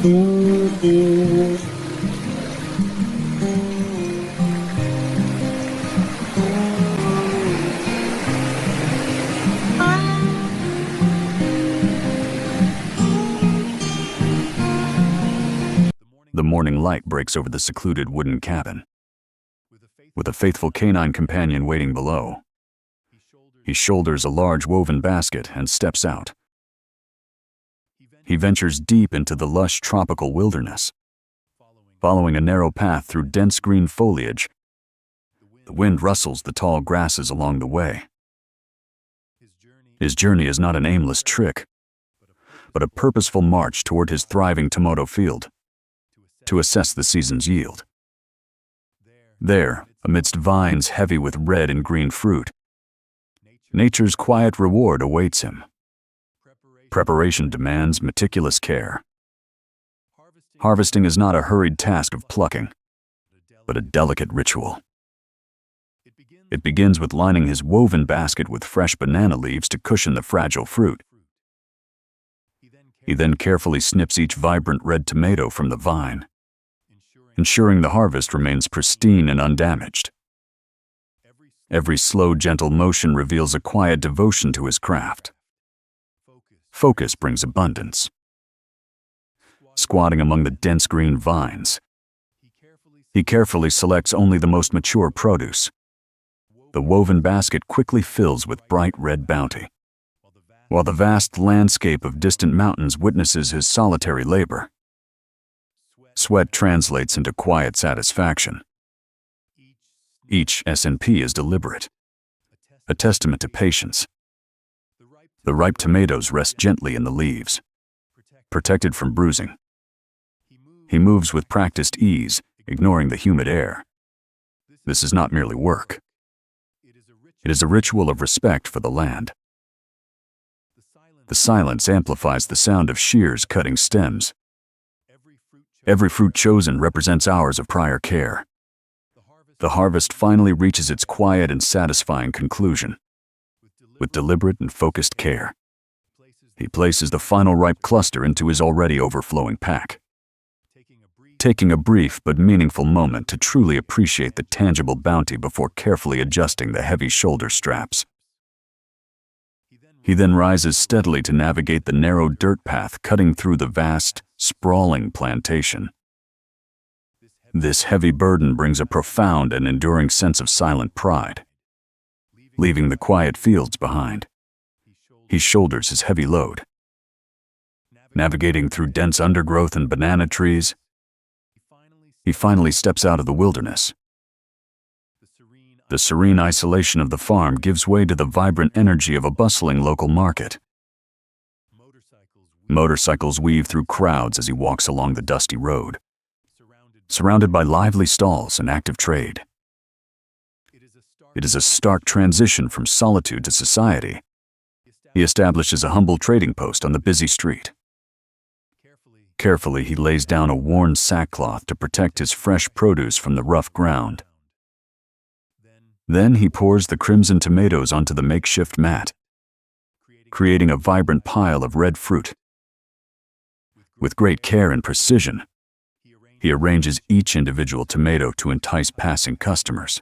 The morning light breaks over the secluded wooden cabin, with a faithful canine companion waiting below. He shoulders a large woven basket and steps out. He ventures deep into the lush tropical wilderness, following a narrow path through dense green foliage. The wind rustles the tall grasses along the way. His journey is not an aimless trick, but a purposeful march toward his thriving tomato field to assess the season's yield. There, amidst vines heavy with red and green fruit, nature's quiet reward awaits him. Preparation demands meticulous care. Harvesting is not a hurried task of plucking, but a delicate ritual. It begins with lining his woven basket with fresh banana leaves to cushion the fragile fruit. He then carefully snips each vibrant red tomato from the vine, ensuring the harvest remains pristine and undamaged. Every slow, gentle motion reveals a quiet devotion to his craft. Focus brings abundance. Squatting among the dense green vines, he carefully selects only the most mature produce. The woven basket quickly fills with bright red bounty, while the vast landscape of distant mountains witnesses his solitary labor. Sweat translates into quiet satisfaction. Each S&P is deliberate, a testament to patience. The ripe tomatoes rest gently in the leaves, protected from bruising. He moves with practiced ease, ignoring the humid air. This is not merely work. It is a ritual of respect for the land. The silence amplifies the sound of shears cutting stems. Every fruit chosen represents hours of prior care. The harvest finally reaches its quiet and satisfying conclusion. With deliberate and focused care, he places the final ripe cluster into his already overflowing pack, taking a brief but meaningful moment to truly appreciate the tangible bounty before carefully adjusting the heavy shoulder straps. He then rises steadily to navigate the narrow dirt path cutting through the vast, sprawling plantation. This heavy burden brings a profound and enduring sense of silent pride. Leaving the quiet fields behind, he shoulders his heavy load. Navigating through dense undergrowth and banana trees, he finally steps out of the wilderness. The serene isolation of the farm gives way to the vibrant energy of a bustling local market. Motorcycles weave through crowds as he walks along the dusty road, surrounded by lively stalls and active trade. It is a stark transition from solitude to society. He establishes a humble trading post on the busy street. Carefully, he lays down a worn sackcloth to protect his fresh produce from the rough ground. Then he pours the crimson tomatoes onto the makeshift mat, creating a vibrant pile of red fruit. With great care and precision, he arranges each individual tomato to entice passing customers.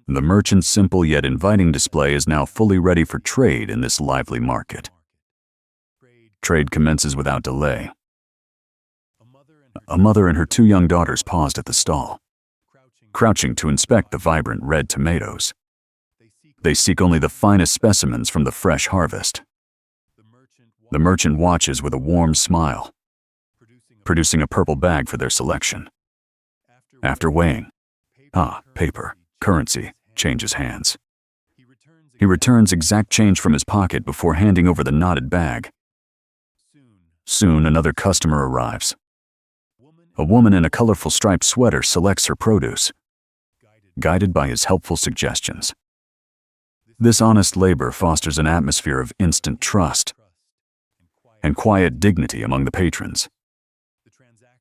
The merchant's simple yet inviting display is now fully ready for trade in this lively market. Trade commences without delay. A mother and her two young daughters paused at the stall, crouching to inspect the vibrant red tomatoes. They seek only the finest specimens from the fresh harvest. The merchant watches with a warm smile, producing a purple bag for their selection. After weighing, paper, currency, changes hands. He returns exact change from his pocket before handing over the knotted bag. Soon another customer arrives. A woman in a colorful striped sweater selects her produce, guided by his helpful suggestions. This honest labor fosters an atmosphere of instant trust and quiet dignity among the patrons.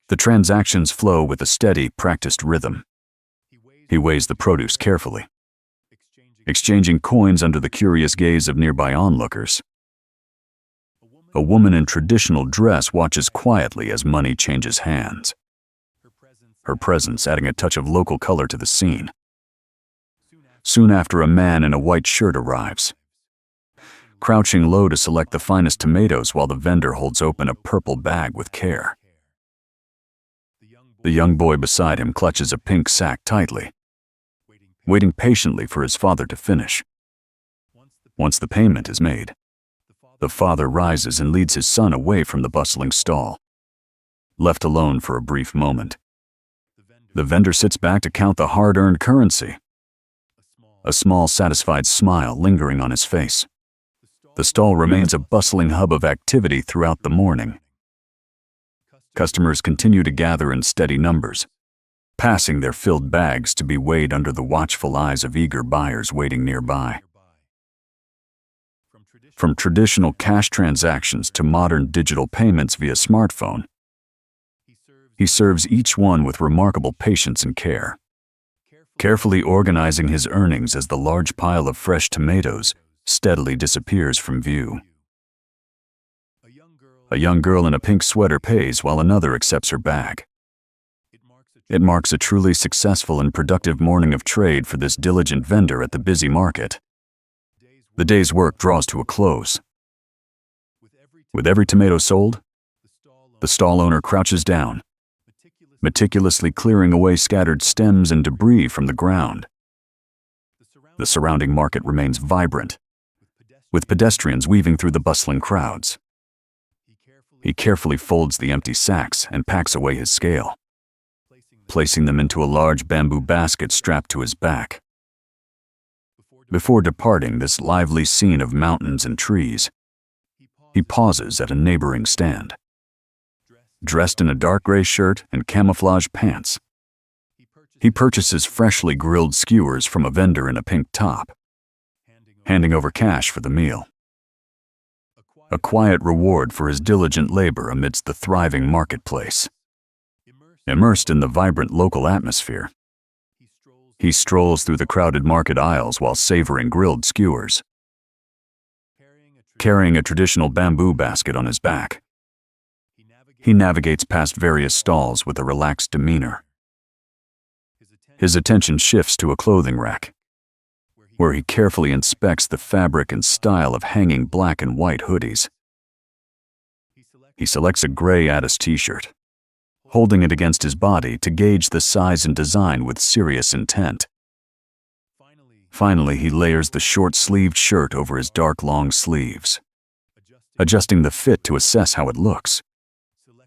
The transactions flow with a steady, practiced rhythm. He weighs the produce carefully, exchanging coins under the curious gaze of nearby onlookers. A woman in traditional dress watches quietly as money changes hands, her presence adding a touch of local color to the scene. Soon after, a man in a white shirt arrives, crouching low to select the finest tomatoes while the vendor holds open a purple bag with care. The young boy beside him clutches a pink sack tightly, waiting patiently for his father to finish. Once the payment is made, the father rises and leads his son away from the bustling stall. Left alone for a brief moment, the vendor sits back to count the hard-earned currency, a small, satisfied smile lingering on his face. The stall remains a bustling hub of activity throughout the morning. Customers continue to gather in steady numbers, passing their filled bags to be weighed under the watchful eyes of eager buyers waiting nearby. From traditional cash transactions to modern digital payments via smartphone, he serves each one with remarkable patience and care, carefully organizing his earnings as the large pile of fresh tomatoes steadily disappears from view. A young girl in a pink sweater pays while another accepts her bag. It marks a truly successful and productive morning of trade for this diligent vendor at the busy market. The day's work draws to a close. With every tomato sold, the stall owner crouches down, meticulously clearing away scattered stems and debris from the ground. The surrounding market remains vibrant, with pedestrians weaving through the bustling crowds. He carefully folds the empty sacks and packs away his scale, placing them into a large bamboo basket strapped to his back. Before departing this lively scene of mountains and trees, he pauses at a neighboring stand. Dressed in a dark gray shirt and camouflage pants, he purchases freshly grilled skewers from a vendor in a pink top, handing over cash for the meal. A quiet reward for his diligent labor amidst the thriving marketplace. Immersed in the vibrant local atmosphere, he strolls through the crowded market aisles while savoring grilled skewers. Carrying a traditional bamboo basket on his back, he navigates past various stalls with a relaxed demeanor. His attention shifts to a clothing rack, where he carefully inspects the fabric and style of hanging black and white hoodies. He selects a gray Addis t-shirt, holding it against his body to gauge the size and design with serious intent. Finally, he layers the short-sleeved shirt over his dark long sleeves, adjusting the fit to assess how it looks,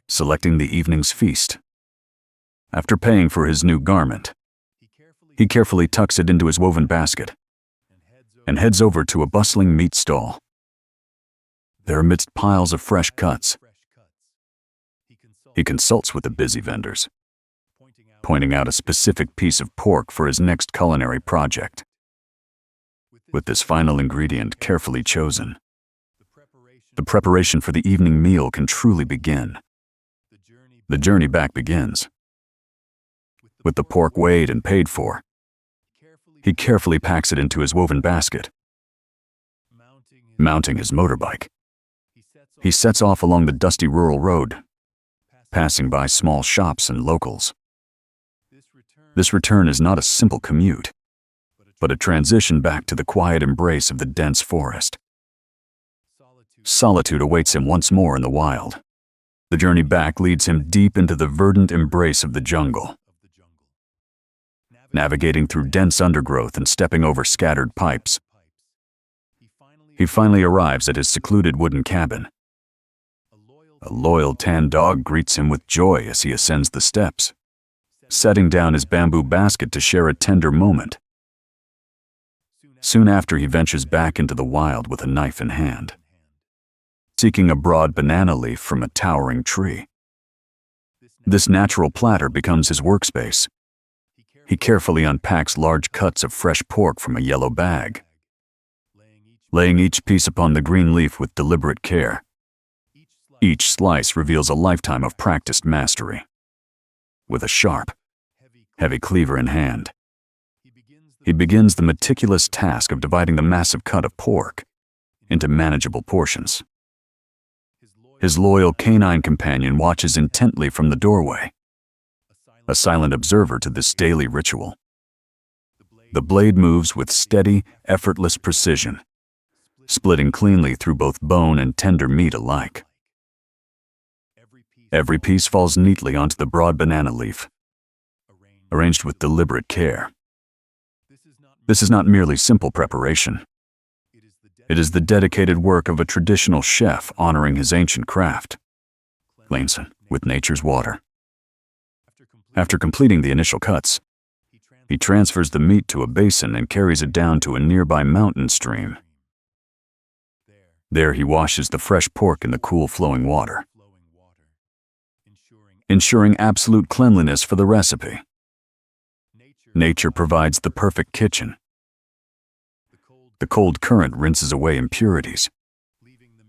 selecting the evening's feast. After paying for his new garment, he carefully tucks it into his woven basket and heads over to a bustling meat stall. There, amidst piles of fresh cuts, he consults with the busy vendors, pointing out a specific piece of pork for his next culinary project. With this final ingredient carefully chosen, the preparation for the evening meal can truly begin. The journey back begins. With the pork weighed and paid for, he carefully packs it into his woven basket. Mounting his motorbike, he sets off along the dusty rural road, passing by small shops and locals. This return is not a simple commute, but a transition back to the quiet embrace of the dense forest. Solitude awaits him once more in the wild. The journey back leads him deep into the verdant embrace of the jungle. Navigating through dense undergrowth and stepping over scattered pipes, he finally arrives at his secluded wooden cabin. A loyal tan dog greets him with joy as he ascends the steps, setting down his bamboo basket to share a tender moment. Soon after, he ventures back into the wild with a knife in hand, seeking a broad banana leaf from a towering tree. This natural platter becomes his workspace. He carefully unpacks large cuts of fresh pork from a yellow bag, laying each piece upon the green leaf with deliberate care. Each slice reveals a lifetime of practiced mastery. With a sharp, heavy cleaver in hand, he begins the meticulous task of dividing the massive cut of pork into manageable portions. His loyal canine companion watches intently from the doorway, a silent observer to this daily ritual. The blade moves with steady, effortless precision, splitting cleanly through both bone and tender meat alike. Every piece falls neatly onto the broad banana leaf, arranged with deliberate care. This is not merely simple preparation. It is the dedicated work of a traditional chef honoring his ancient craft, cleansing with nature's water. After completing the initial cuts, he transfers the meat to a basin and carries it down to a nearby mountain stream. There he washes the fresh pork in the cool flowing water, ensuring absolute cleanliness for the recipe. Nature provides the perfect kitchen. The cold current rinses away impurities,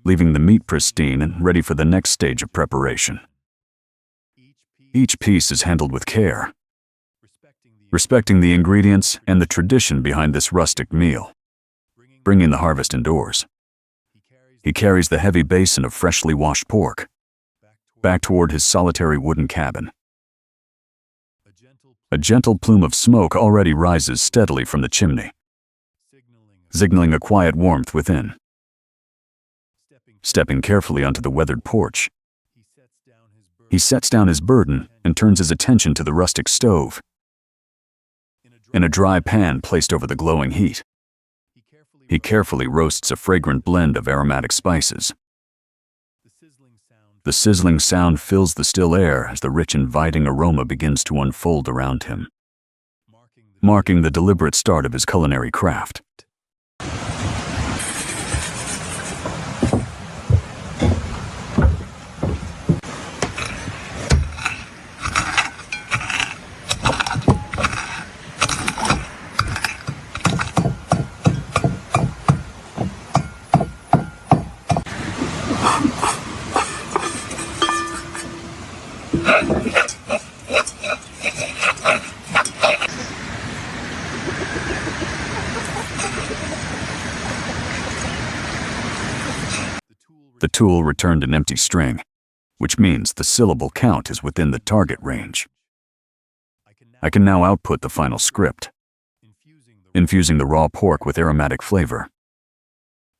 leaving the meat pristine and ready for the next stage of preparation. Each piece is handled with care, respecting the ingredients and the tradition behind this rustic meal. Bringing the harvest indoors, he carries the heavy basin of freshly washed pork back toward his solitary wooden cabin. A gentle plume of smoke already rises steadily from the chimney, signaling a quiet warmth within. Stepping carefully onto the weathered porch, he sets down his burden and turns his attention to the rustic stove. In a dry pan placed over the glowing heat, he carefully roasts a fragrant blend of aromatic spices. The sizzling sound fills the still air as the rich, inviting aroma begins to unfold around him, marking the deliberate start of his culinary craft. The tool returned an empty string, which means the syllable count is within the target range. I can now output the final script, infusing the raw pork with aromatic flavor.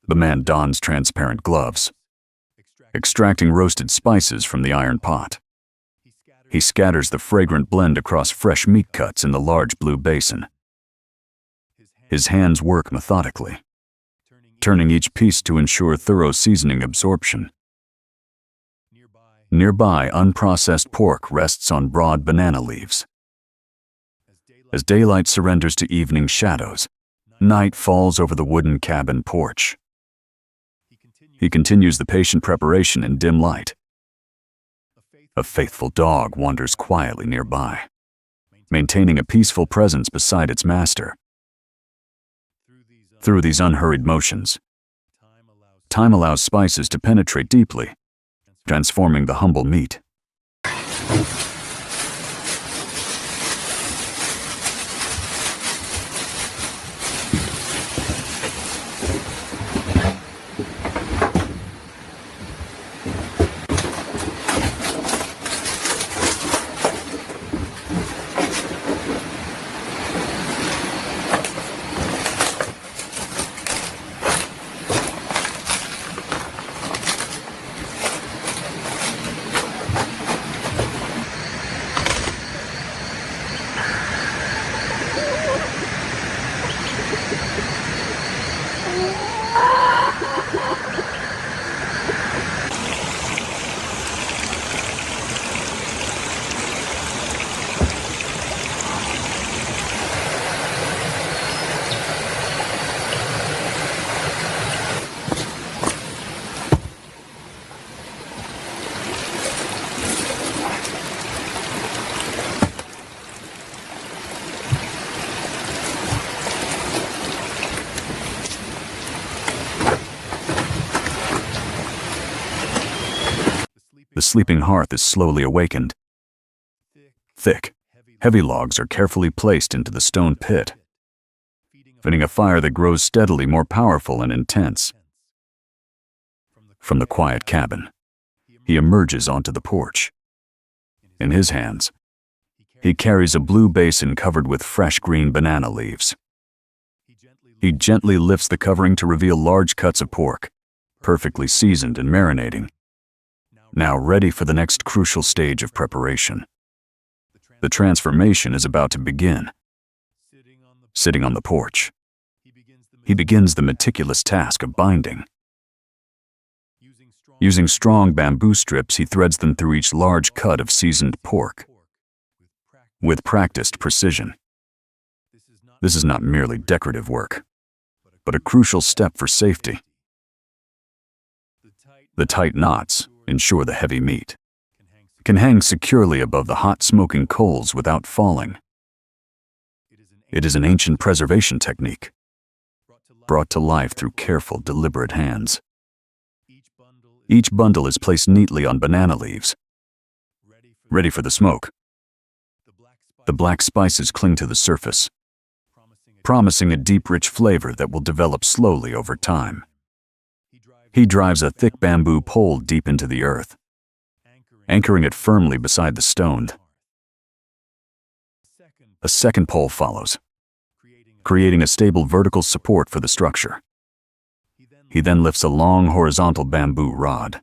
The man dons transparent gloves, extracting roasted spices from the iron pot. He scatters the fragrant blend across fresh meat cuts in the large blue basin. His hands work methodically, turning each piece to ensure thorough seasoning absorption. Nearby, unprocessed pork rests on broad banana leaves. As daylight surrenders to evening shadows, night falls over the wooden cabin porch. He continues the patient preparation in dim light. A faithful dog wanders quietly nearby, maintaining a peaceful presence beside its master. Through these unhurried motions, time allows spices to penetrate deeply, transforming the humble meat. The sleeping hearth is slowly awakened. Thick, heavy logs are carefully placed into the stone pit, feeding a fire that grows steadily more powerful and intense. From the quiet cabin, he emerges onto the porch. In his hands, he carries a blue basin covered with fresh green banana leaves. He gently lifts the covering to reveal large cuts of pork, perfectly seasoned and marinating, now ready for the next crucial stage of preparation. The transformation is about to begin. Sitting on the porch, he begins the meticulous task of binding. Using strong bamboo strips, he threads them through each large cut of seasoned pork. With practiced precision. This is not merely decorative work, but a crucial step for safety. The tight knots ensure the heavy meat can hang securely above the hot smoking coals without falling. It is an ancient preservation technique, brought to life through careful, deliberate hands. Each bundle is placed neatly on banana leaves, ready for the smoke. The black spices cling to the surface, promising a deep, rich flavor that will develop slowly over time. He drives a thick bamboo pole deep into the earth, anchoring it firmly beside the stone. A second pole follows, creating a stable vertical support for the structure. He then lifts a long horizontal bamboo rod,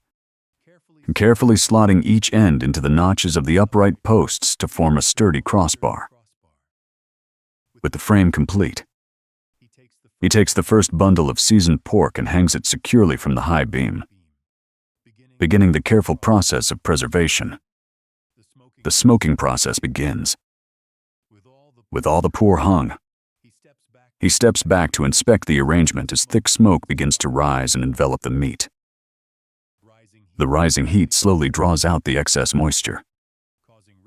carefully slotting each end into the notches of the upright posts to form a sturdy crossbar. With the frame complete, he takes the first bundle of seasoned pork and hangs it securely from the high beam, beginning the careful process of preservation. The smoking process begins. With all the pork hung, he steps back to inspect the arrangement as thick smoke begins to rise and envelop the meat. The rising heat slowly draws out the excess moisture,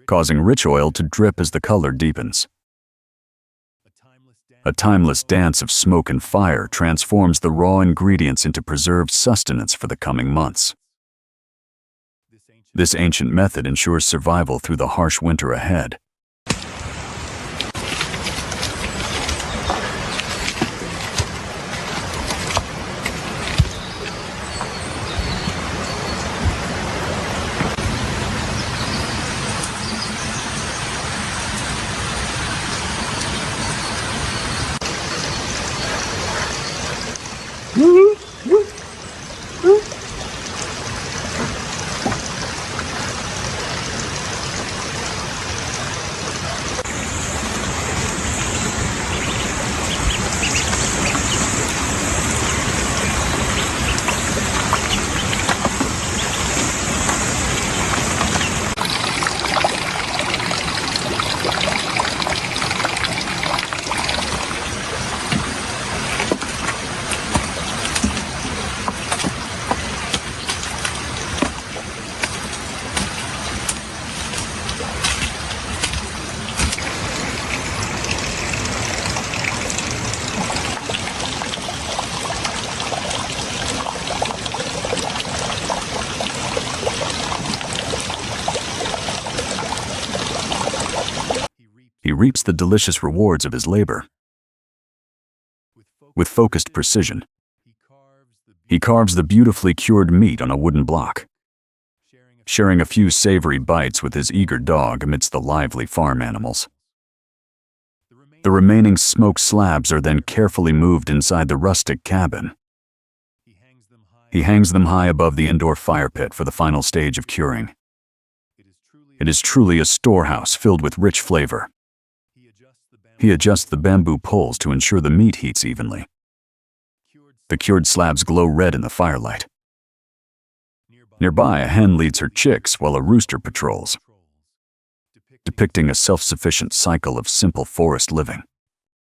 causing rich oil to drip as the color deepens. A timeless dance of smoke and fire transforms the raw ingredients into preserved sustenance for the coming months. This ancient method ensures survival through the harsh winter ahead. He reaps the delicious rewards of his labor. With focused precision, he carves the beautifully cured meat on a wooden block, sharing a few savory bites with his eager dog amidst the lively farm animals. The remaining smoked slabs are then carefully moved inside the rustic cabin. He hangs them high above the indoor fire pit for the final stage of curing. It is truly a storehouse filled with rich flavor. He adjusts the bamboo poles to ensure the meat heats evenly. The cured slabs glow red in the firelight. Nearby, a hen leads her chicks while a rooster patrols, depicting a self-sufficient cycle of simple forest living.